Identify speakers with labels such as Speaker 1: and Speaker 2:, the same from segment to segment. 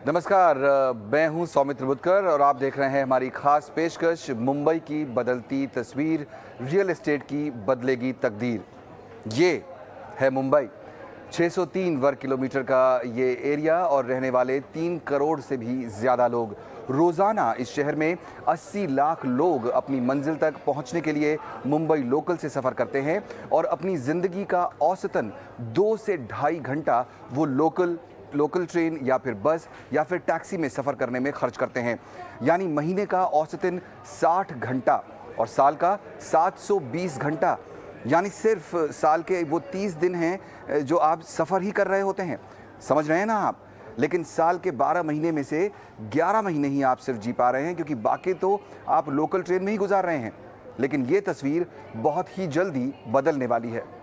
Speaker 1: नमस्कार, मैं हूं सौमित्र बुतकर और आप देख रहे हैं हमारी खास पेशकश मुंबई की बदलती तस्वीर, रियल एस्टेट की बदलेगी तकदीर। ये है मुंबई, 603 वर्ग किलोमीटर का ये एरिया और रहने वाले 3 करोड़ से भी ज़्यादा लोग। रोज़ाना इस शहर में 80 लाख लोग अपनी मंजिल तक पहुंचने के लिए मुंबई लोकल से सफ़र करते हैं और अपनी ज़िंदगी का औसतन 2 से ढाई घंटा वो लोकल ट्रेन या फिर बस या फिर टैक्सी में सफ़र करने में खर्च करते हैं। यानी महीने का औसतन 60 घंटा और साल का 720 घंटा, यानी सिर्फ साल के वो 30 दिन हैं जो आप सफ़र ही कर रहे होते हैं। समझ रहे हैं ना आप? लेकिन साल के 12 महीने में से 11 महीने ही आप सिर्फ जी पा रहे हैं, क्योंकि बाकी तो आप लोकल ट्रेन में ही गुजार रहे हैं। लेकिन ये तस्वीर बहुत ही जल्दी बदलने वाली है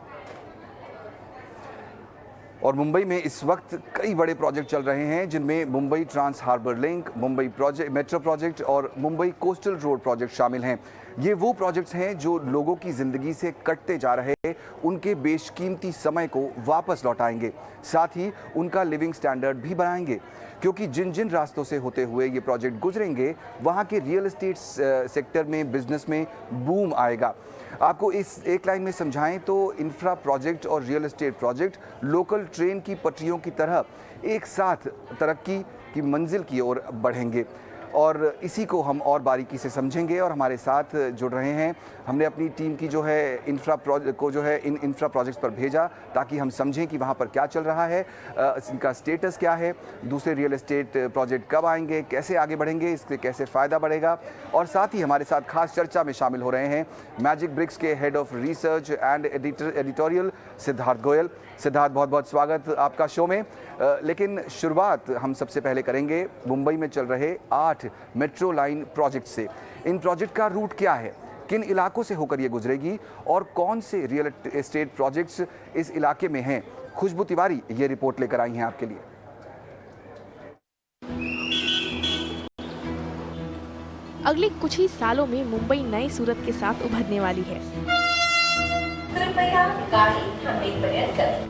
Speaker 1: और मुंबई में इस वक्त कई बड़े प्रोजेक्ट चल रहे हैं, जिनमें Mumbai trans harbour link, Mumbai metro project और मुंबई कोस्टल रोड प्रोजेक्ट शामिल हैं। ये वो प्रोजेक्ट्स हैं जो लोगों की ज़िंदगी से कटते जा रहे उनके बेशकीमती समय को वापस लौटाएंगे, साथ ही उनका लिविंग स्टैंडर्ड भी बढ़ाएंगे। क्योंकि जिन जिन रास्तों से होते हुए ये प्रोजेक्ट गुजरेंगे, वहाँ के रियल एस्टेट सेक्टर में, बिजनेस में बूम आएगा। आपको इस एक लाइन में समझाएं तो इंफ्रा प्रोजेक्ट और real estate project local train की पटरियों की तरह एक साथ तरक्की की मंजिल की ओर बढ़ेंगे और इसी को हम और बारीकी से समझेंगे। और हमारे साथ जुड़ रहे हैं, हमने अपनी टीम की जो है इंफ्रा प्रोजेक्ट्स पर भेजा ताकि हम समझें कि वहाँ पर क्या चल रहा है, इनका स्टेटस क्या है, दूसरे रियल एस्टेट प्रोजेक्ट कब आएंगे, कैसे आगे बढ़ेंगे, इससे कैसे फ़ायदा बढ़ेगा। और साथ ही हमारे साथ खास चर्चा में शामिल हो रहे हैं मैजिक ब्रिक्स के head of research and editorial Siddharth Goyal. Siddharth, बहुत बहुत स्वागत आपका शो में। लेकिन शुरुआत हम सबसे पहले करेंगे मुंबई में चल रहे 8 मेट्रो लाइन प्रोजेक्ट से। इन प्रोजेक्ट का रूट क्या है, किन इलाकों से होकर ये गुजरेगी और कौन से रियल एस्टेट प्रोजेक्ट्स इस इलाके में हैं? खुशबू तिवारी ये रिपोर्ट लेकर आई हैं आपके लिए।
Speaker 2: अगले कुछ ही सालों में मुंबई नई सूरत के साथ उभरने वाली है।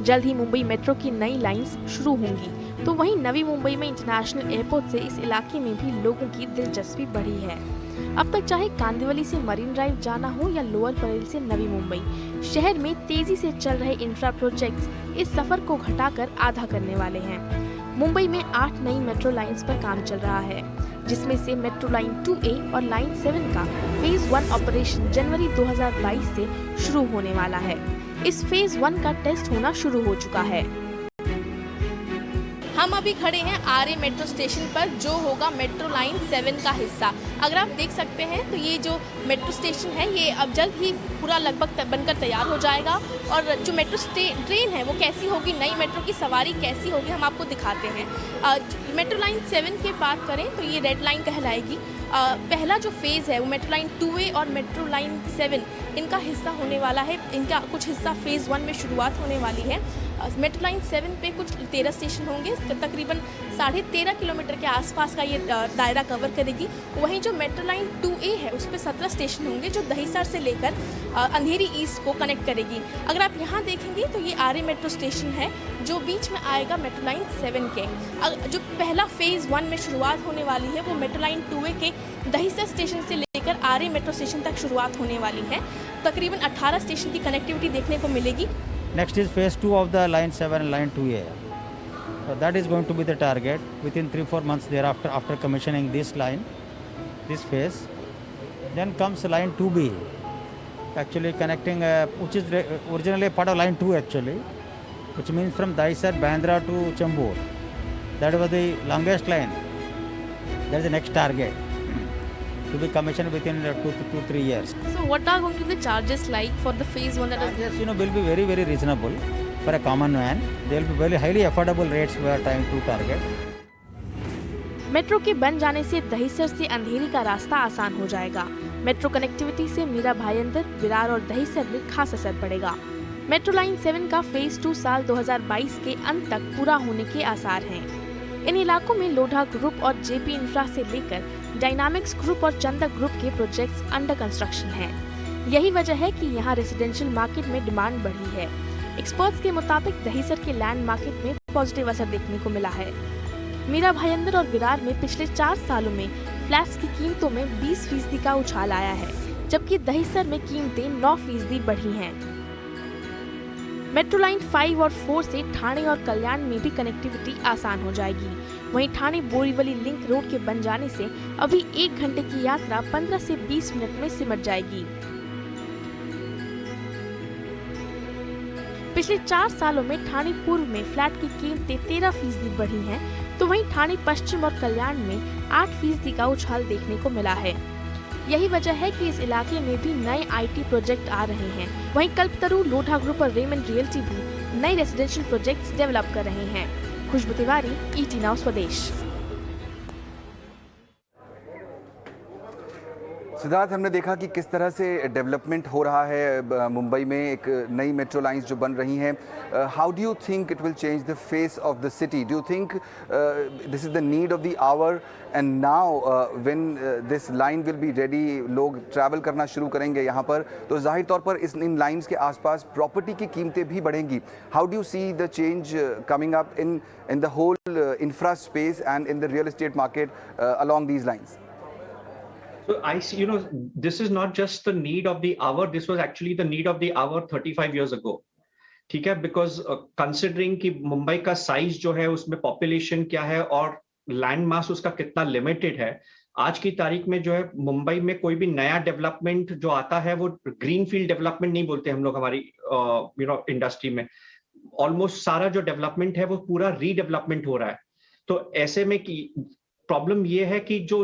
Speaker 2: जल्द ही मुंबई मेट्रो की नई लाइंस शुरू होंगी, तो वहीं नवी मुंबई में इंटरनेशनल एयरपोर्ट से इस इलाके में भी लोगों की दिलचस्पी बढ़ी है। अब तक चाहे कांदिवली से मरीन ड्राइव जाना हो या लोअर परेल से नवी मुंबई, शहर में तेजी से चल रहे इंफ्रा प्रोजेक्ट्स इस सफर को घटाकर आधा करने वाले हैं। मुंबई में 8 नई मेट्रो लाइंस पर काम चल रहा है, जिसमें से मेट्रो लाइन 2A और लाइन 7 का फेज 1 ऑपरेशन जनवरी 2022 से शुरू होने वाला है। इस फेज 1 का टेस्ट होना शुरू हो चुका है। हम अभी खड़े हैं आरए मेट्रो स्टेशन पर, जो होगा मेट्रो लाइन 7 का हिस्सा। अगर आप देख सकते हैं तो ये जो मेट्रो स्टेशन है ये अब जल्द ही पूरा लगभग बनकर तैयार हो जाएगा और जो मेट्रो ट्रेन है वो कैसी होगी, नई मेट्रो की सवारी कैसी होगी, हम आपको दिखाते हैं। मेट्रो लाइन 7 की बात करें तो ये रेड लाइन कहलाएगी। पहला जो फेज़ है वो मेट्रो लाइन 2A और मेट्रो लाइन 7 इनका हिस्सा होने वाला है। इनका कुछ हिस्सा फेज़ 1 में शुरुआत होने वाली है। मेट्रो लाइन 7 पे कुछ 13 स्टेशन होंगे, तकरीबन 13.5 किलोमीटर के आसपास का ये दायरा कवर करेगी। वहीं जो मेट्रो लाइन 2A है उस पर 17 स्टेशन होंगे, जो दहिसर से लेकर अंधेरी ईस्ट को कनेक्ट करेगी। अगर आप यहाँ देखेंगे तो ये आरए मेट्रो स्टेशन है जो बीच में आएगा मेट्रो लाइन 7 के। जो पहला फेज़ 1 में शुरुआत होने वाली है वो मेट्रो लाइन 2A के दहिसर स्टेशन से लेकर आरए मेट्रो स्टेशन तक शुरुआत होने वाली है। तकरीबन 18 स्टेशन की कनेक्टिविटी देखने को मिलेगी।
Speaker 3: Next is phase 2 of the line 7 and line 2A. So that is going to be the target within 3-4 months thereafter, after commissioning this line, this phase. Then comes line 2B, actually connecting, which is originally part of line 2 actually, which means from Dahisar, Bandra to Chembur. That was the longest line. That is the next target to be commissioned within 2 to 3 years.
Speaker 2: So what are going to be the charges like for the phase 1? That
Speaker 3: charges, will be very, very reasonable for a common man. There will be very highly affordable rates we are trying to target.
Speaker 2: Metro के बन जाने से दहिसर से अंधेरी का रास्ता आसान हो जाएगा। मेट्रो कनेक्टिविटी से मीरा भाईंदर, विरार और दहिसर में खास असर पड़ेगा। मेट्रो लाइन 7 का फेज 2 साल 2022 के अंत तक पूरा होने के आसार हैं। इन इलाकों में लोढ़ा ग्रुप और जेपी इंफ्रा से लेकर डायनामिक्स ग्रुप और चंदा ग्रुप के प्रोजेक्ट्स अंडर कंस्ट्रक्शन हैं। यही वजह है कि यहाँ रेजिडेंशियल मार्केट में डिमांड बढ़ी है। एक्सपर्ट्स के मुताबिक दहिसर के लैंड मार्केट में पॉजिटिव असर देखने को मिला है। मीरा भाईंदर और विरार में पिछले 4 सालों में फ्लैट्स की कीमतों में 20% का उछाल आया है, जबकि दहिसर में कीमतें 9% बढ़ी हैं। मेट्रो लाइन 5 और 4 से ठाणे और कल्याण में भी कनेक्टिविटी आसान हो जाएगी। वहीं ठाणे बोरीवली लिंक रोड के बन जाने से अभी 1 घंटे की यात्रा 15 से 20 मिनट में सिमट जाएगी। पिछले 4 सालों में ठाणे पूर्व में फ्लैट की कीमतें 13% बढ़ी हैं, तो वहीं ठाणे पश्चिम और कल्याण में 8% का उछाल देखने को मिला है। यही वजह है कि इस इलाके में भी नए IT प्रोजेक्ट आ रहे हैं। वहीं कल्पतरू, लोढ़ा ग्रुप और रेमंड रियल्टी भी नए रेजिडेंशियल प्रोजेक्ट्स डेवलप कर रहे हैं। खुशबू तिवारी, ET नाउ स्वदेश।
Speaker 1: सिद्धार्थ, हमने देखा कि किस तरह से डेवलपमेंट हो रहा है मुंबई में, एक नई मेट्रो लाइंस जो बन रही हैं। How do you think it will change the face of the city? Do you think this is the need of the our and now when this line will be ready, लोग travel करना शुरू करेंगे यहाँ पर, तो जाहिर तौर पर इन लाइन्स के आसपास प्रॉपर्टी की कीमतें भी बढ़ेंगी। How do you see the change coming up in the whole infra space and in the real estate market along these lines?
Speaker 4: So I see, this is not just the need of the hour. This was actually the need of the hour 35 years ago. ठीक है, because considering कि मुंबई का size जो है, उसमें population क्या है और लैंड मास उसका कितना लिमिटेड है, आज की तारीख में जो है मुंबई में कोई भी नया डेवलपमेंट जो आता है वो ग्रीन फील्ड डेवलपमेंट नहीं बोलते हम लोग हमारी इंडस्ट्री में। ऑलमोस्ट सारा जो डेवलपमेंट है वो पूरा रीडेवलपमेंट हो रहा है। तो ऐसे में कि प्रॉब्लम ये है कि जो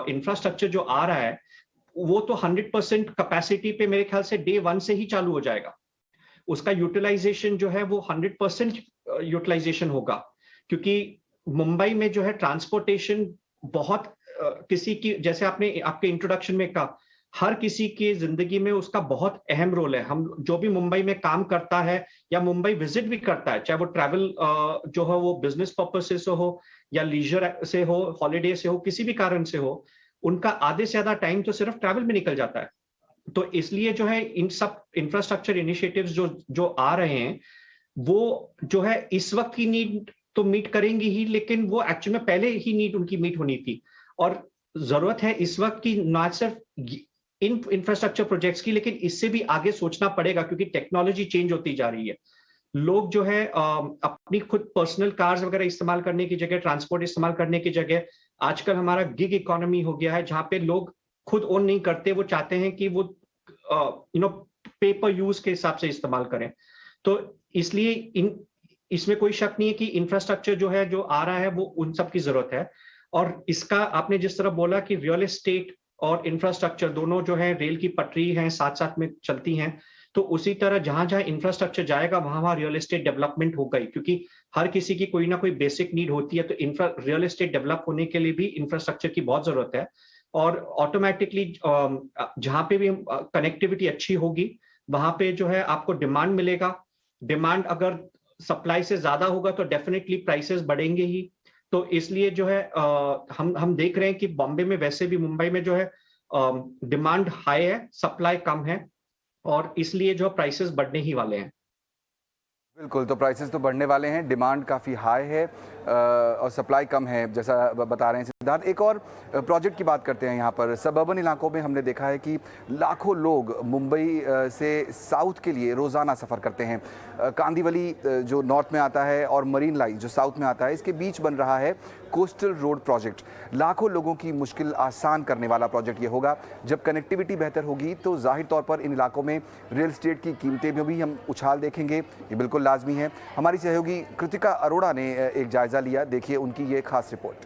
Speaker 4: इंफ्रास्ट्रक्चर जो आ रहा है वो तो 100% कैपेसिटी पे मेरे ख्याल से डे 1 से ही चालू हो जाएगा। उसका यूटिलाइजेशन जो है वो 100% यूटिलाइजेशन होगा, क्योंकि मुंबई में जो है ट्रांसपोर्टेशन बहुत किसी की, जैसे आपने आपके इंट्रोडक्शन में कहा, हर किसी की जिंदगी में उसका बहुत अहम रोल है। हम जो भी मुंबई में काम करता है या मुंबई विजिट भी करता है, चाहे वो ट्रैवल जो है वो बिजनेस पर्पस से हो या लीजर से हो, हॉलीडे से हो, किसी भी कारण से हो, उनका आधे से ज्यादा टाइम तो सिर्फ ट्रैवल में निकल जाता है। तो इसलिए जो है इन सब इंफ्रास्ट्रक्चर इनिशिएटिव्स जो आ रहे हैं वो जो है इस वक्त की नीड तो मीट करेंगी ही, लेकिन वो एक्चुअली में पहले ही नीड उनकी मीट होनी थी। और जरूरत है इस वक्त की ना सिर्फ इन इंफ्रास्ट्रक्चर प्रोजेक्ट्स की, लेकिन इससे भी आगे सोचना पड़ेगा, क्योंकि टेक्नोलॉजी चेंज होती जा रही है। लोग जो है अपनी खुद पर्सनल कार्स वगैरह इस्तेमाल करने की जगह, ट्रांसपोर्ट इस्तेमाल करने की जगह, आजकल हमारा गिग इकोनॉमी हो गया है, जहां पे लोग खुद ओन नहीं करते, वो चाहते हैं कि वो पे पर यूज के हिसाब से इस्तेमाल करें। तो इसलिए इसमें कोई शक नहीं है कि इंफ्रास्ट्रक्चर जो है जो आ रहा है वो उन सब की जरूरत है। और इसका आपने जिस तरह बोला कि रियल एस्टेट और इंफ्रास्ट्रक्चर दोनों जो है रेल की पटरी हैं, साथ साथ में चलती हैं, तो उसी तरह जहां जहां इंफ्रास्ट्रक्चर जाएगा वहां वहां रियल एस्टेट डेवलपमेंट होगा ही, क्योंकि हर किसी की कोई ना कोई बेसिक नीड होती है। तो रियल एस्टेट डेवलप होने के लिए भी इंफ्रास्ट्रक्चर की बहुत जरूरत है। और ऑटोमेटिकली जहां पे भी कनेक्टिविटी अच्छी होगी वहां पे जो है आपको डिमांड मिलेगा। डिमांड अगर सप्लाई से ज्यादा होगा तो डेफिनेटली प्राइसेस बढ़ेंगे ही। तो इसलिए जो है हम देख रहे हैं कि बॉम्बे में वैसे भी, मुंबई में जो है डिमांड हाई है, सप्लाई कम है, और इसलिए जो प्राइसेस बढ़ने ही वाले हैं।
Speaker 1: बिल्कुल, तो प्राइसेस तो बढ़ने वाले हैं, डिमांड काफ़ी हाई है और सप्लाई कम है, जैसा बता रहे हैं सिद्धार्थ। एक और प्रोजेक्ट की बात करते हैं यहाँ पर। सबर्बन इलाकों में हमने देखा है कि लाखों लोग मुंबई से साउथ के लिए रोज़ाना सफ़र करते हैं। कांदिवली जो नॉर्थ में आता है और मरीन लाइन जो साउथ में आता है, इसके बीच बन रहा है कोस्टल रोड प्रोजेक्ट। लाखों लोगों की मुश्किल आसान करने वाला प्रोजेक्ट ये होगा। जब कनेक्टिविटी बेहतर होगी तो जाहिर तौर पर इन इलाकों में रियल एस्टेट की कीमतें में भी हम उछाल देखेंगे, ये बिल्कुल लाजमी है। हमारी सहयोगी कृतिका अरोड़ा ने एक जायजा लिया, देखिए उनकी ये खास रिपोर्ट।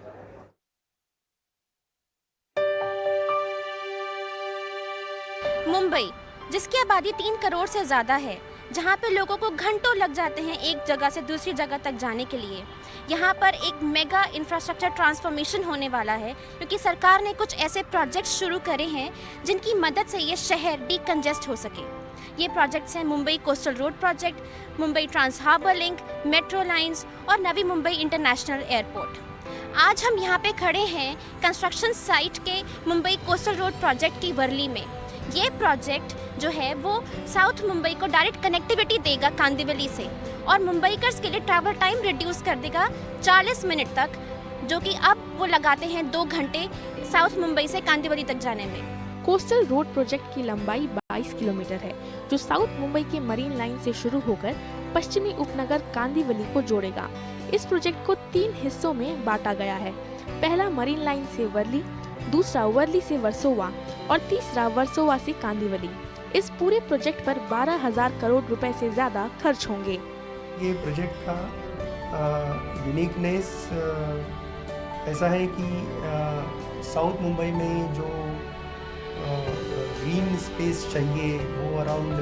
Speaker 5: मुंबई, जिसकी आबादी 3 करोड़ से ज़्यादा है, जहाँ पे लोगों को घंटों लग जाते हैं एक जगह से दूसरी जगह तक जाने के लिए, यहाँ पर एक मेगा इंफ्रास्ट्रक्चर ट्रांसफॉर्मेशन होने वाला है, क्योंकि सरकार ने कुछ ऐसे प्रोजेक्ट शुरू करे हैं जिनकी मदद से ये शहर डीकंजेस्ट हो सके। ये प्रोजेक्ट्स हैं Mumbai coastal road project, Mumbai trans harbour link, metro lines और नवी मुंबई इंटरनेशनल एयरपोर्ट। आज हम यहाँ पे खड़े हैं कंस्ट्रक्शन साइट के मुंबई कोस्टल रोड प्रोजेक्ट की वर्ली में। ये प्रोजेक्ट जो है वो साउथ मुंबई को डायरेक्ट कनेक्टिविटी देगा कांदिवली से, और मुंबईकर्स के लिए ट्रैवल टाइम रिड्यूस कर देगा 40 मिनट तक जो कि अब वो लगाते हैं 2 घंटे साउथ मुंबई से कांदिवली तक जाने में।
Speaker 2: कोस्टल रोड प्रोजेक्ट की लंबाई 22 किलोमीटर है, जो साउथ मुंबई के मरीन लाइन से शुरू होकर पश्चिमी उपनगर कांदिवली को जोड़ेगा। इस प्रोजेक्ट को 3 हिस्सों में बांटा गया है। पहला मरीन लाइन से वर्ली, दूसरा वर्ली से वर्सोवा और तीसरा वर्सोवा से कांदिवली। इस पूरे प्रोजेक्ट पर 12,000 करोड़ रुपए से ज्यादा खर्च होंगे।
Speaker 6: ये प्रोजेक्ट का यूनिकनेस ऐसा है कि साउथ मुंबई में जो ग्रीन स्पेस चाहिए वो अराउंड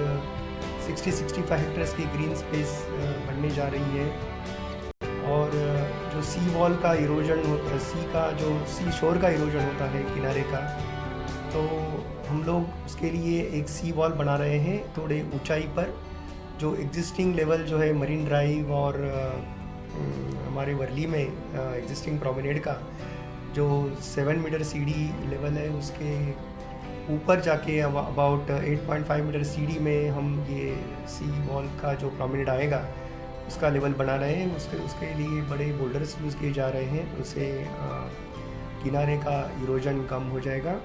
Speaker 6: 60-65 हेक्टर्स की ग्रीन स्पेस बनने जा रही है। और जो सी वॉल का इरोजन, सी शोर का इरोजन होता है किनारे का, तो हम लोग उसके लिए एक सी वॉल बना रहे हैं थोड़े ऊंचाई पर। जो एग्जिस्टिंग लेवल जो है मरीन ड्राइव और हमारे वर्ली में एग्जिस्टिंग प्रोमेनेड का जो 7 मीटर सीढ़ी लेवल है, उसके ऊपर जाके अबाउट 8.5 मीटर सीढ़ी में हम ये सी वॉल का जो प्रोमेनेड आएगा उसका लेवल बना रहे हैं। उसके लिए बड़े बोल्डर्स यूज़ किए जा रहे हैं, उससे किनारे का इरोजन कम हो जाएगा।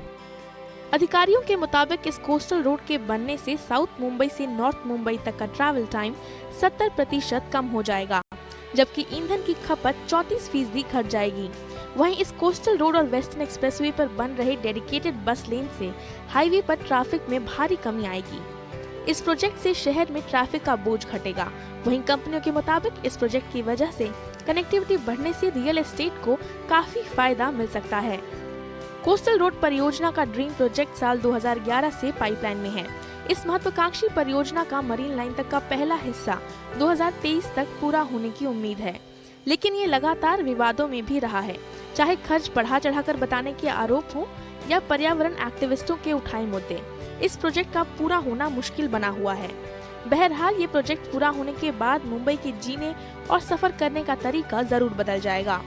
Speaker 2: अधिकारियों के मुताबिक इस कोस्टल रोड के बनने से साउथ मुंबई से नॉर्थ मुंबई तक का ट्रैवल टाइम 70% कम हो जाएगा, जबकि ईंधन की खपत 34% घट जाएगी। वहीं इस कोस्टल रोड और वेस्टर्न एक्सप्रेसवे पर बन रहे डेडिकेटेड बस लेन से हाईवे पर ट्रैफिक में भारी कमी आएगी। इस प्रोजेक्ट से शहर में ट्रैफिक का बोझ घटेगा। वहीं कंपनियों के मुताबिक इस प्रोजेक्ट की वजह से कनेक्टिविटी बढ़ने से रियल एस्टेट को काफी फायदा मिल सकता है। कोस्टल रोड परियोजना का ड्रीम प्रोजेक्ट साल 2011 से पाइपलाइन में है। इस महत्वाकांक्षी परियोजना का मरीन लाइन तक का पहला हिस्सा 2023 तक पूरा होने की उम्मीद है, लेकिन ये लगातार विवादों में भी रहा है, चाहे खर्च बढ़ा चढ़ाकर बताने के आरोप हो या पर्यावरण एक्टिविस्टों के उठाए मुद्दे। इस प्रोजेक्ट का पूरा होना मुश्किल बना हुआ है। बहरहाल ये प्रोजेक्ट पूरा होने के बाद मुंबई के जीने और सफर करने का तरीका जरूर बदल जाएगा।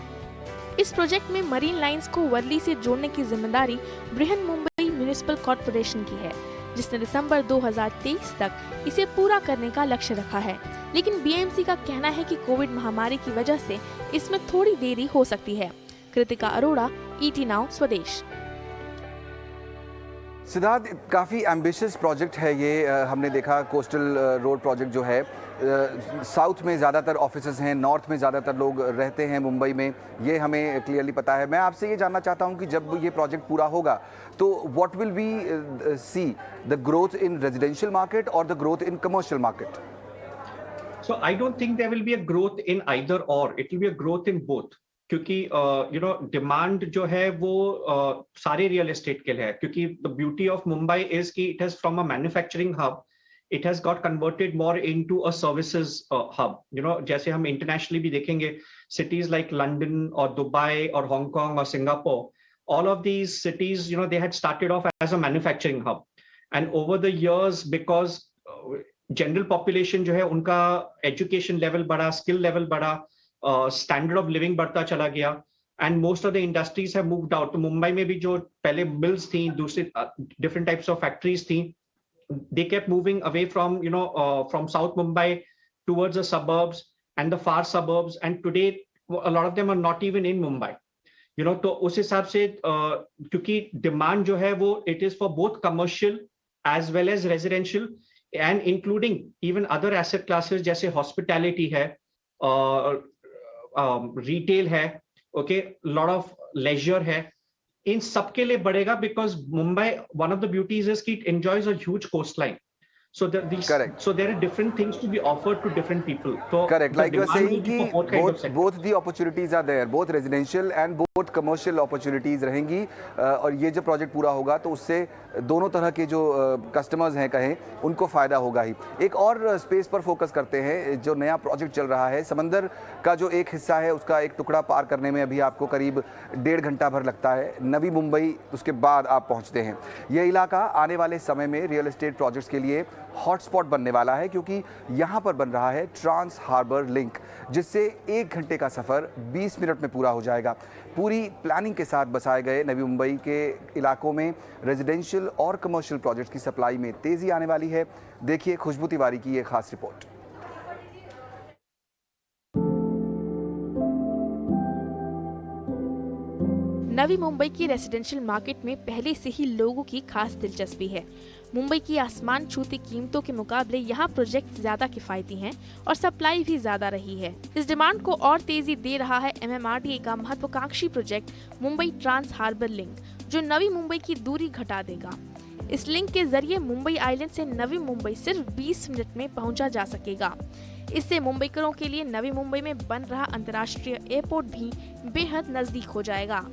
Speaker 2: इस प्रोजेक्ट में मरीन लाइंस को वर्ली से जोड़ने की जिम्मेदारी बृहन मुंबई म्युनिसिपल कॉर्पोरेशन की है, जिसने दिसंबर 2023 तक इसे पूरा करने का लक्ष्य रखा है। लेकिन बीएमसी का कहना है कि कोविड महामारी की वजह से इसमें थोड़ी देरी हो सकती है। कृतिका अरोड़ा, ET नाउ स्वदेश।
Speaker 1: सिद्धार्थ, काफ़ी एम्बिशियस प्रोजेक्ट है ये। हमने देखा कोस्टल रोड प्रोजेक्ट जो है, साउथ में ज़्यादातर ऑफिसेज हैं, नॉर्थ में ज़्यादातर लोग रहते हैं मुंबई में, ये हमें क्लियरली पता है। मैं आपसे ये जानना चाहता हूँ कि जब ये प्रोजेक्ट पूरा होगा तो what will be see the growth in residential market और the growth in commercial market?
Speaker 4: So I don't think there will be a growth in either or. It will be a growth in both. क्योंकि demand जो है वो सारे real estate के लिए है, क्योंकि the beauty of Mumbai is कि it has from a manufacturing hub, it has got converted more into a services hub. जैसे हम इंटरनेशनली भी देखेंगे, सिटीज लाइक लंदन और दुबई और हांगकांग और Singapore, all of these cities, they had started off as a manufacturing hub, and over the years, because general population जो है उनका एजुकेशन लेवल बढ़ा, स्किल लेवल बढ़ा, स्टैंडर्ड ऑफ लिविंग बढ़ता चला गया, and most of the industries have moved out. तो मुंबई में भी जो पहले मिल्स थी, दूसरे डिफरेंट टाइप्स ऑफ फैक्ट्रीज थी, they kept moving away from from South Mumbai towards the suburbs and the far suburbs, and today a lot of them are not even in Mumbai. तो उस हिसाब से क्योंकि demand जो है वो it is for both commercial as well as residential and including even other asset classes जैसे hospitality है, retail है, okay, lot of leisure है, इन सबके लिए बढ़ेगा, because Mumbai, one of the beauties is कि it enjoys a huge coastline. So there are different things to be offered to different people. So
Speaker 1: correct, like you are saying कि both the opportunities are there, both residential and both commercial opportunities रहेंगी, और ये जब project पूरा होगा तो उससे दोनों तरह के जो कस्टमर्स हैं कहें उनको फ़ायदा होगा ही। एक और स्पेस पर फोकस करते हैं, जो नया प्रोजेक्ट चल रहा है, समंदर का जो एक हिस्सा है उसका एक टुकड़ा पार करने में अभी आपको करीब 1.5 घंटा भर लगता है। नवी मुंबई उसके बाद आप पहुंचते हैं। यह इलाका आने वाले समय में रियल एस्टेट प्रोजेक्ट्स के लिए हॉटस्पॉट बनने वाला है, क्योंकि यहाँ पर बन रहा है ट्रांस हार्बर लिंक, जिससे 1 घंटे का सफ़र 20 मिनट में पूरा हो जाएगा। पूरी प्लानिंग के साथ बसाए गए नवी मुंबई के इलाकों में रेजिडेंशियल और कमर्शियल प्रोजेक्ट्स की सप्लाई में तेज़ी आने वाली है। देखिए खुशबू तिवारी की ये खास रिपोर्ट।
Speaker 2: नवी मुंबई की रेसिडेंशियल मार्केट में पहले से ही लोगों की खास दिलचस्पी है। मुंबई की आसमान छूती कीमतों के मुकाबले यहाँ प्रोजेक्ट ज्यादा किफायती हैं और सप्लाई भी ज्यादा रही है। इस डिमांड को और तेजी दे रहा है MMRDA का महत्वाकांक्षी project Mumbai trans harbour link, जो नवी मुंबई की दूरी घटा देगा। इस लिंक के जरिए मुंबई आइलैंड से नवी मुंबई सिर्फ 20 मिनट में पहुंचा जा सकेगा। इससे मुंबईकरों के लिए नवी मुंबई में बन रहा अंतर्राष्ट्रीय एयरपोर्ट भी बेहद नजदीक हो जाएगा।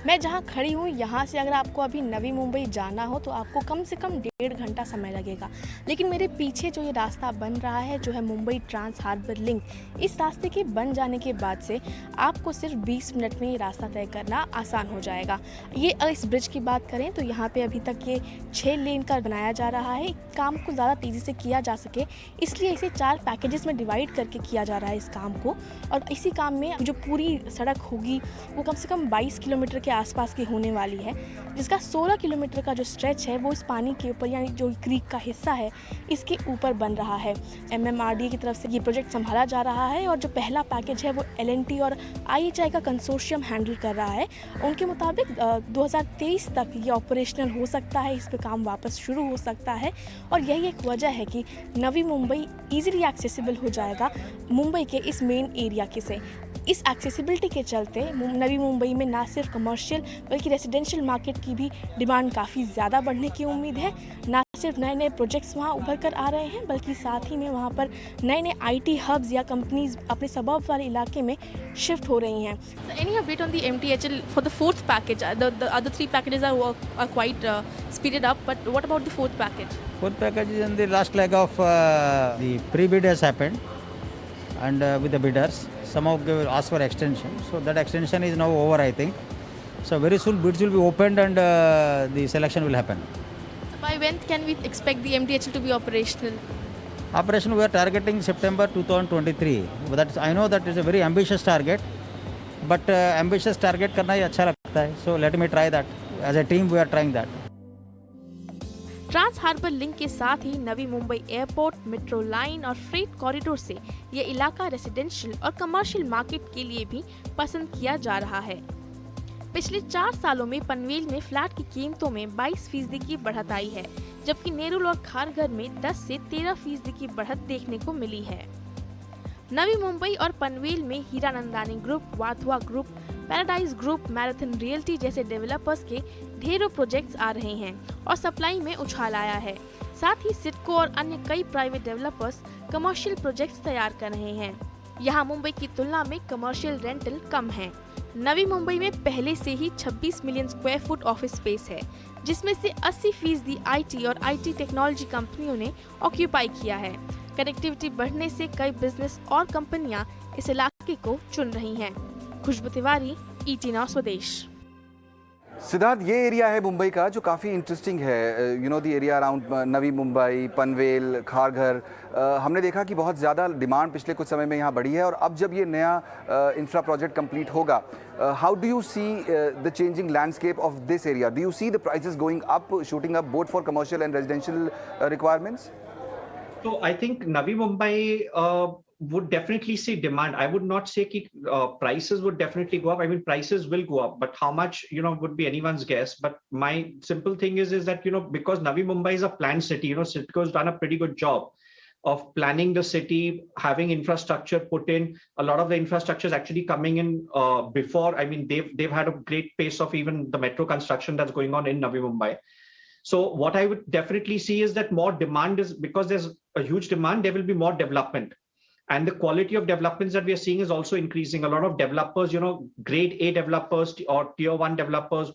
Speaker 2: मैं जहां खड़ी हूं यहां से अगर आपको अभी नवी मुंबई जाना हो तो आपको कम से कम 1.5 घंटा समय लगेगा, लेकिन मेरे पीछे जो ये रास्ता बन रहा है जो है मुंबई ट्रांस हार्बर लिंक, इस रास्ते के बन जाने के बाद से आपको सिर्फ 20 मिनट में ये रास्ता तय करना आसान हो जाएगा। ये इस ब्रिज की बात करें तो यहाँ पे अभी तक ये 6 लेन का बनाया जा रहा है। काम को ज़्यादा तेज़ी से किया जा सके इसलिए इसे 4 पैकेजेस में डिवाइड करके किया जा रहा है इस काम को, और इसी काम में जो पूरी सड़क होगी वो कम से कम 22 किलोमीटर के आसपास की होने वाली है, जिसका 16 किलोमीटर का जो स्ट्रेच है वो इस पानी के ऊपर यानी जो क्रीक का हिस्सा है इसके ऊपर बन रहा है। MMRDA की तरफ से ये प्रोजेक्ट संभाला जा रहा है और जो पहला पैकेज है वो L&T और IHI का कंसोर्शियम हैंडल कर रहा है। उनके मुताबिक 2023 तक ये ऑपरेशनल हो सकता है, इस पे काम वापस शुरू हो सकता है और यही एक वजह है कि नवी मुंबई ईजिली एक्सेसिबल हो जाएगा मुंबई के इस मेन एरिया के से। इस एक्सेसिबिलिटी के चलते नवी मुंबई में ना सिर्फ कमर्शियल बल्कि रेसिडेंशियल मार्केट की भी डिमांड काफ़ी ज़्यादा बढ़ने की उम्मीद है। ना सिर्फ नए नए प्रोजेक्ट्स वहाँ उभर कर आ रहे हैं बल्कि साथ ही में वहाँ पर नए नए IT हब्स या कंपनीज अपने सबब वाले इलाके में शिफ्ट हो रही हैं। Any update on the MTHL for the fourth package? The other 3 packages are quite speeded up, but what about the fourth package?
Speaker 3: Fourth package is in the last leg of the pre-bid has happened, and with the bidders, some of them asked for extension. So that extension is now over, I think. So very soon bids will be opened and the selection will happen.
Speaker 2: So by when can we expect the MTHL to be operational?
Speaker 3: Operation we are targeting September 2023. That I know that is a very ambitious target, but ambitious target करना ही अच्छा लगता है. So let me try that. As a team we are trying that.
Speaker 2: Trans harbour link के साथ ही Navi Mumbai airport, metro line और freight corridor से ये इलाका रेसिडेंशियल और कमर्शियल मार्केट के लिए भी पसंद किया जा रहा है। पिछले 4 सालों में पनवेल में फ्लैट की कीमतों में 22% की बढ़त आई है, जबकि नेरुल और खारघर में 10 से 13% की बढ़त देखने को मिली है। नवी मुंबई और पनवेल में Hiranandani group, Wadhwa group, paradise group, marathon realty जैसे डेवलपर्स के ढेरों प्रोजेक्ट्स आ रहे हैं और सप्लाई में उछाल आया है। साथ ही सिडको और अन्य कई प्राइवेट डेवलपर्स कमर्शियल प्रोजेक्ट्स तैयार कर रहे हैं। यहाँ मुंबई की तुलना में कमर्शियल रेंटल कम है। नवी मुंबई में पहले से ही 26 million square foot office space है, जिसमें से 80% IT और IT टेक्नोलॉजी कंपनियों ने ऑक्यूपाई किया है। कनेक्टिविटी बढ़ने से कई बिजनेस और कंपनियां इस इलाके को चुन रही हैं। खुशबू तिवारी, ET Now स्वदेश।
Speaker 1: सिद्धार्थ, ये एरिया है मुंबई का जो काफ़ी इंटरेस्टिंग है। You know the area around Navi Mumbai, Panvel, Kharghar. हमने देखा कि बहुत ज़्यादा डिमांड पिछले कुछ समय में यहाँ बढ़ी है और अब जब ये नया इंफ्रा प्रोजेक्ट कंप्लीट होगा, how do you see the changing landscape of this area? Do you see the prices going up, shooting up both for commercial and residential requirements?
Speaker 4: So I think Navi Mumbai would definitely see demand. I would not say that prices would definitely go up. I mean, prices will go up, but how much, would be anyone's guess. But my simple thing is that, because Navi Mumbai is a planned city, Citco's done a pretty good job of planning the city, having infrastructure put in. A lot of the infrastructure is actually coming in before. I mean, they've had a great pace of even the metro construction that's going on in Navi Mumbai. So what I would definitely see is that more demand is, because there's a huge demand, there will be more development. And the quality of developments that we are seeing is also increasing. A lot of developers, grade A developers or tier 1 developers,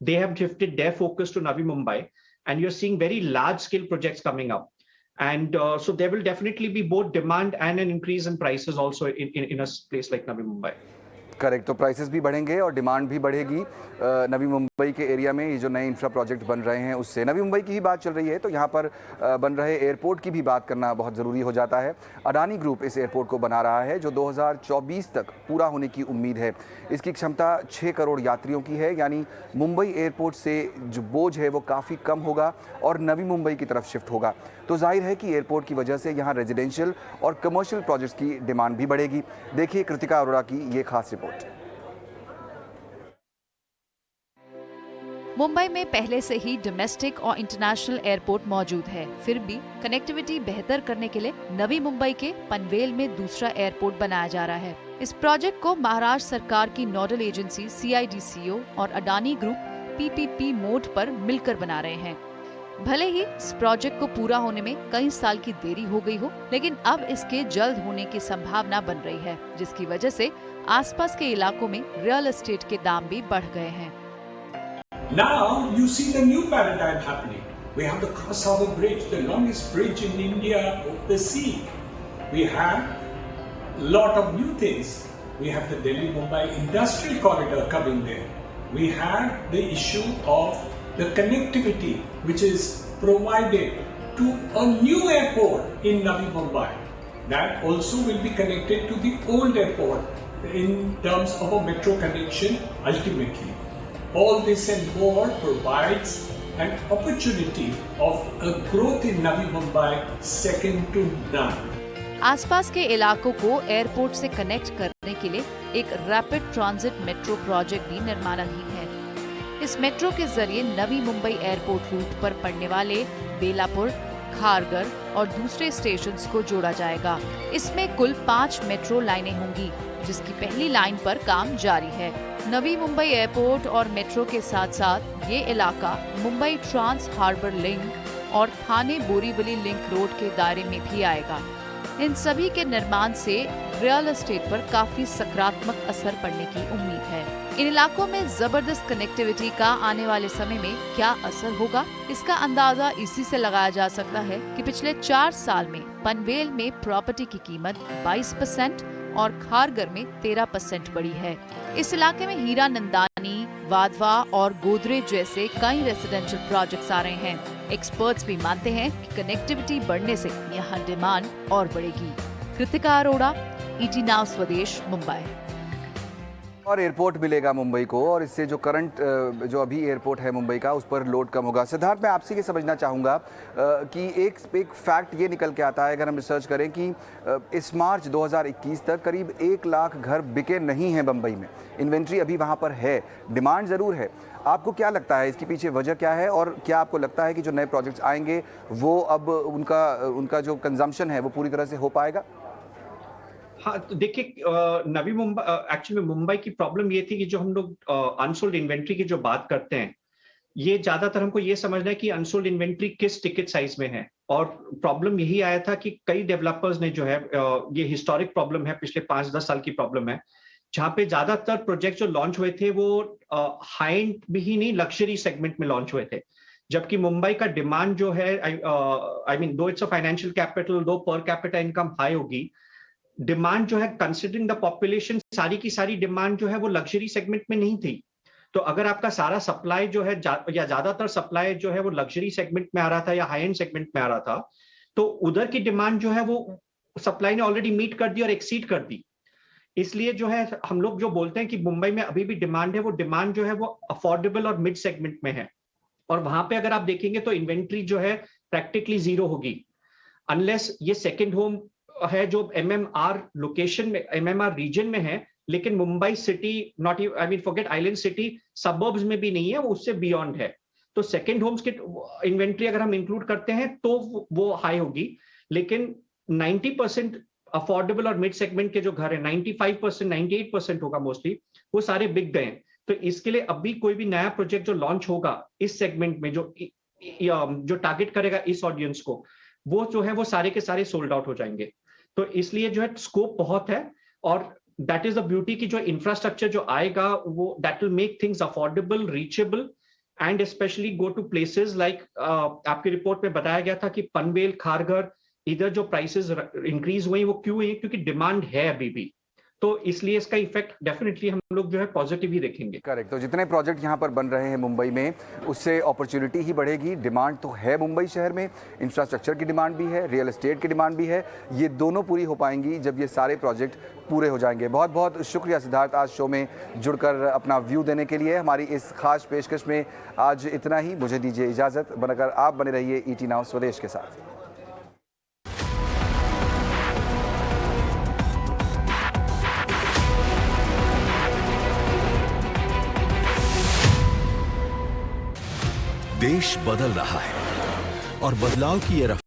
Speaker 4: they have shifted their focus to Navi Mumbai. And you're seeing very large scale projects coming up. And so there will definitely be both demand and an increase in prices also in a place like Navi Mumbai.
Speaker 1: Correct, तो prices भी बढ़ेंगे और demand भी बढ़ेगी नवी मुंबई के area में। ये जो नए इंफ्रा प्रोजेक्ट बन रहे हैं उससे नवी मुंबई की ही बात चल रही है तो यहाँ पर बन रहे एयरपोर्ट की भी बात करना बहुत ज़रूरी हो जाता है। अडानी ग्रुप इस एयरपोर्ट को बना रहा है जो 2024 तक पूरा होने की उम्मीद है। इसकी क्षमता 6 करोड़ यात्रियों की है, यानी मुंबई एयरपोर्ट से जो बोझ है वो काफ़ी कम होगा और नवी मुंबई की तरफ शिफ्ट होगा। तो जाहिर है कि एयरपोर्ट की वजह से यहाँ रेजिडेंशियल और कमर्शियल प्रोजेक्ट्स की डिमांड भी बढ़ेगी। देखिए कृतिका अरोड़ा की ये खास रिपोर्ट।
Speaker 7: मुंबई में पहले से ही डोमेस्टिक और इंटरनेशनल एयरपोर्ट मौजूद है, फिर भी कनेक्टिविटी बेहतर करने के लिए नवी मुंबई के पनवेल में दूसरा एयरपोर्ट बनाया जा रहा है। इस प्रोजेक्ट को महाराष्ट्र सरकार की नोडल एजेंसी CIDCO और अडानी ग्रुप PPP मोड पर मिलकर बना रहे हैं। भले ही इस प्रोजेक्ट को पूरा होने में कई साल की देरी हो गई हो, लेकिन अब इसके जल्द होने की संभावना बन रही है, जिसकी वजह से आसपास के इलाकों में रियल एस्टेट के दाम भी बढ़ गए हैं।
Speaker 8: Now you see the new paradigm happening. We have the Cross Harbour Bridge, the longest bridge in India over the sea. We have lot of new things. We have the Delhi-Mumbai industrial corridor coming there. We have the issue of the connectivity which is provided to a new airport in Navi Mumbai. That also will be connected to the old airport in terms of a metro connection ultimately. All this and more provides an opportunity of a growth in Navi Mumbai second to none.
Speaker 7: आसपास के इलाकों को airport से connect करने के लिए एक rapid transit metro project भी निर्माणाधीन है। इस मेट्रो के जरिए नवी मुंबई एयरपोर्ट रूट पर पड़ने वाले बेलापुर, खारगर और दूसरे स्टेशंस को जोड़ा जाएगा। इसमें कुल 5 मेट्रो लाइनें होंगी, जिसकी पहली लाइन पर काम जारी है। नवी मुंबई एयरपोर्ट और मेट्रो के साथ साथ ये इलाका मुंबई ट्रांस हार्बर लिंक और थाने बोरीवली लिंक रोड के दायरे में भी आएगा। इन सभी के निर्माण से रियल एस्टेट पर काफी सकारात्मक असर पड़ने की उम्मीद है। इन इलाकों में जबरदस्त कनेक्टिविटी का आने वाले समय में क्या असर होगा, इसका अंदाजा इसी से लगाया जा सकता है कि पिछले 4 साल में पनवेल में प्रॉपर्टी की कीमत 22% और खारगर में 13% बढ़ी है। इस इलाके में हीरा नंदानी, वाधवा और गोदरेज जैसे कई रेसिडेंशियल प्रोजेक्ट्स आ रहे हैं। एक्सपर्ट्स भी मानते हैं कि कनेक्टिविटी बढ़ने से यहाँ डिमांड और बढ़ेगी। कृतिका अरोड़ा, ET नाउ स्वदेश, मुंबई।
Speaker 1: और एयरपोर्ट मिलेगा मुंबई को, और इससे जो करंट जो अभी एयरपोर्ट है मुंबई का, उस पर लोड कम होगा। सिद्धार्थ, मैं आपसे ये समझना चाहूँगा कि एक फैक्ट ये निकल के आता है, अगर हम रिसर्च करें, कि इस मार्च 2021 तक करीब 1 लाख घर बिके नहीं हैं मुंबई में। इन्वेंट्री अभी वहाँ पर है, डिमांड ज़रूर है। आपको क्या लगता है इसके पीछे वजह क्या है, और क्या आपको लगता है कि जो नए प्रोजेक्ट्स आएंगे वो अब उनका जो कंजम्पशन है वो पूरी तरह से हो पाएगा?
Speaker 4: हाँ, तो देखिए, नवी मुंबई एक्चुअली मुंबई की प्रॉब्लम ये थी कि जो हम लोग अनसोल्ड इन्वेंट्री की जो बात करते हैं, ये ज्यादातर हमको ये समझना है कि अनसोल्ड इन्वेंट्री किस टिकट साइज में है। और प्रॉब्लम यही आया था कि कई डेवलपर्स ने जो है, ये हिस्टोरिक प्रॉब्लम है, पिछले 5-10 साल की प्रॉब्लम है, जहाँ पे ज्यादातर प्रोजेक्ट जो लॉन्च हुए थे वो हाई एंड भी ही नहीं, लग्जरी सेगमेंट में लॉन्च हुए थे। जबकि मुंबई का डिमांड जो है, आई मीन दो इट्स अ फाइनेंशियल कैपिटल, दो पर कैपिटा इनकम हाई होगी, डिमांड जो है कंसिडरिंग द पॉपुलेशन, सारी की सारी डिमांड जो है वो लग्जरी सेगमेंट में नहीं थी। तो अगर आपका सारा सप्लाई जो है या ज्यादातर सप्लाई जो है वो लग्जरी सेगमेंट में आ रहा था या हाई एंड सेगमेंट में आ रहा था, तो उधर की डिमांड जो है वो सप्लाई ने ऑलरेडी मीट कर दी और एक्सीड कर दी। इसलिए जो है हम लोग जो बोलते हैं कि मुंबई में अभी भी डिमांड है, वो डिमांड जो है वो अफोर्डेबल और मिड सेगमेंट में है। और वहां पे अगर आप देखेंगे तो इन्वेंट्री जो है प्रैक्टिकली जीरो होगी, अनलेस ये सेकेंड होम है जो MMR लोकेशन में, MMR रीजन में है, लेकिन Mumbai city, not I mean forget island city, suburbs में भी नहीं है, वो उससे बियॉन्ड है। तो सेकेंड होम्स की इन्वेंट्री अगर हम इंक्लूड करते हैं तो वो हाई होगी, लेकिन 90% अफोर्डेबल और मिड सेगमेंट के जो घर है, 95%, 98% होगा मोस्टली, वो सारे बिक गए हैं। तो इसके लिए अभी कोई भी नया प्रोजेक्ट जो लॉन्च होगा इस सेगमेंट में, जो टारगेट करेगा इस ऑडियंस को, वो जो है वो सारे के सारे सोल्ड आउट हो जाएंगे। तो इसलिए जो है स्कोप बहुत है, और दैट इज द ब्यूटी की जो इंफ्रास्ट्रक्चर जो आएगा वो that will make things affordable, reachable, and specially go to places like आपकी रिपोर्ट में बताया गया था कि पनवेल, खारगर, इधर जो प्राइसेस इंक्रीज हुई वो क्यों हुई? क्योंकि डिमांड है अभी भी। तो इसलिए इसका इफेक्ट डेफिनेटली हम लोग जो है पॉजिटिव ही देखेंगे।
Speaker 1: करेक्ट। तो जितने प्रोजेक्ट यहाँ पर बन रहे हैं मुंबई में, उससे अपॉर्चुनिटी ही बढ़ेगी। डिमांड तो है मुंबई शहर में, इंफ्रास्ट्रक्चर की डिमांड भी है, रियल एस्टेट की डिमांड भी है। ये दोनों पूरी हो पाएंगी जब ये सारे प्रोजेक्ट पूरे हो जाएंगे। बहुत बहुत शुक्रिया सिद्धार्थ, आज शो में जुड़कर अपना व्यू देने के लिए। हमारी इस खास पेशकश में आज इतना ही। मुझे दीजिए इजाज़त, बनकर आप बने रहिए ET नाउ स्वदेश के साथ।
Speaker 9: देश बदल रहा है और बदलाव की ये